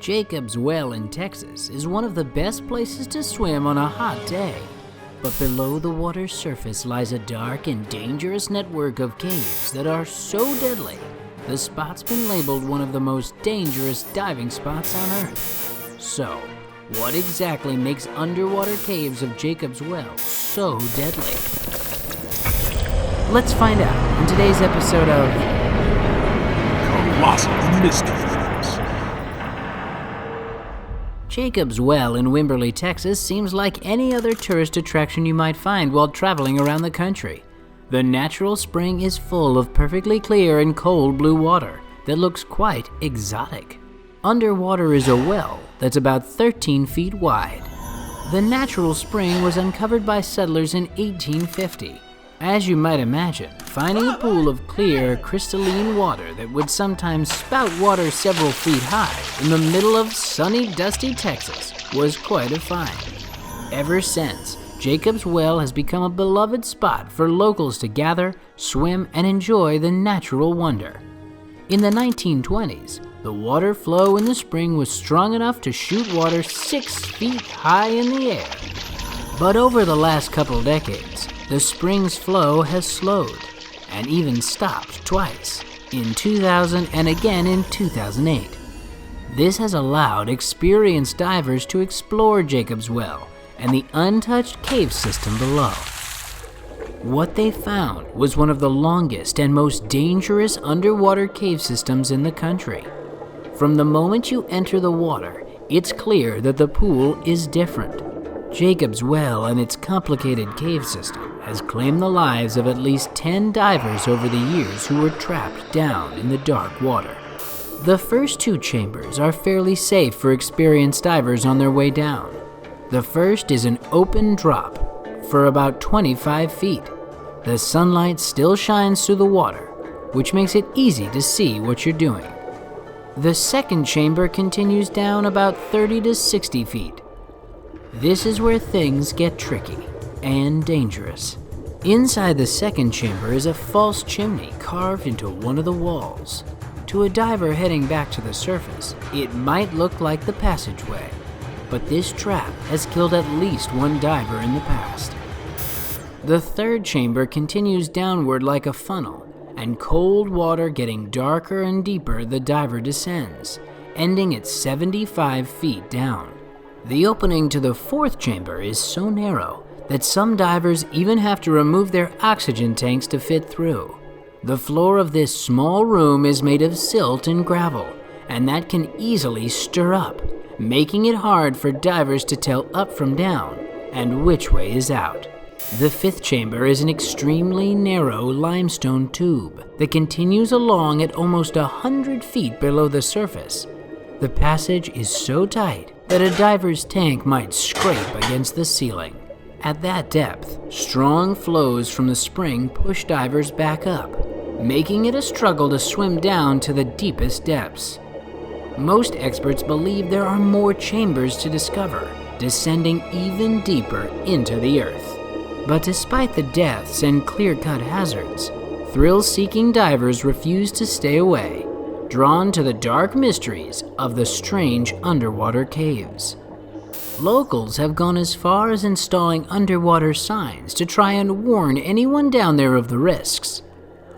Jacob's Well in Texas is one of the best places to swim on a hot day. But below the water's surface lies a dark and dangerous network of caves that are so deadly, the spot's been labeled one of the most dangerous diving spots on Earth. So, what exactly makes underwater caves of Jacob's Well so deadly? Let's find out in today's episode of Colossal Mysteries. Jacob's Well in Wimberley, Texas seems like any other tourist attraction you might find while traveling around the country. The natural spring is full of perfectly clear and cold blue water that looks quite exotic. Underwater is a well that's about 13 feet wide. The natural spring was uncovered by settlers in 1850. As you might imagine, finding a pool of clear, crystalline water that would sometimes spout water several feet high in the middle of sunny, dusty Texas was quite a find. Ever since, Jacob's Well has become a beloved spot for locals to gather, swim, and enjoy the natural wonder. In the 1920s, the water flow in the spring was strong enough to shoot water 6 feet high in the air. But over the last couple decades, the spring's flow has slowed and even stopped twice, in 2000 and again in 2008. This has allowed experienced divers to explore Jacob's Well and the untouched cave system below. What they found was one of the longest and most dangerous underwater cave systems in the country. From the moment you enter the water, it's clear that the pool is different. Jacob's Well and its complicated cave system has claimed the lives of at least 10 divers over the years who were trapped down in the dark water. The first 2 chambers are fairly safe for experienced divers on their way down. The first is an open drop for about 25 feet. The sunlight still shines through the water, which makes it easy to see what you're doing. The second chamber continues down about 30 to 60 feet. This is where things get tricky and dangerous. Inside the second chamber is a false chimney carved into one of the walls. To a diver heading back to the surface, it might look like the passageway, but this trap has killed at least one diver in the past. The third chamber continues downward like a funnel, and cold water getting darker and deeper the diver descends, ending at 75 feet down. The opening to the fourth chamber is so narrow that some divers even have to remove their oxygen tanks to fit through. The floor of this small room is made of silt and gravel, and that can easily stir up, making it hard for divers to tell up from down and which way is out. The fifth chamber is an extremely narrow limestone tube that continues along at almost 100 feet below the surface. The passage is so tight that a diver's tank might scrape against the ceiling. At that depth, strong flows from the spring push divers back up, making it a struggle to swim down to the deepest depths. Most experts believe there are more chambers to discover, descending even deeper into the earth. But despite the depths and clear-cut hazards, thrill-seeking divers refuse to stay away, drawn to the dark mysteries of the strange underwater caves. Locals have gone as far as installing underwater signs to try and warn anyone down there of the risks.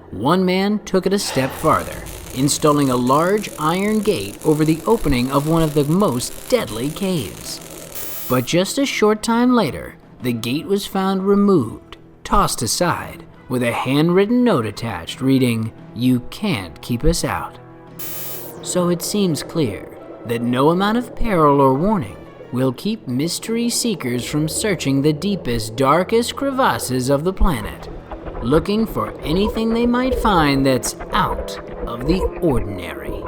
One man took it a step farther, installing a large iron gate over the opening of one of the most deadly caves. But just a short time later, the gate was found removed, tossed aside, with a handwritten note attached reading, "You can't keep us out." So it seems clear that no amount of peril or warning will keep mystery seekers from searching the deepest, darkest crevasses of the planet, looking for anything they might find that's out of the ordinary.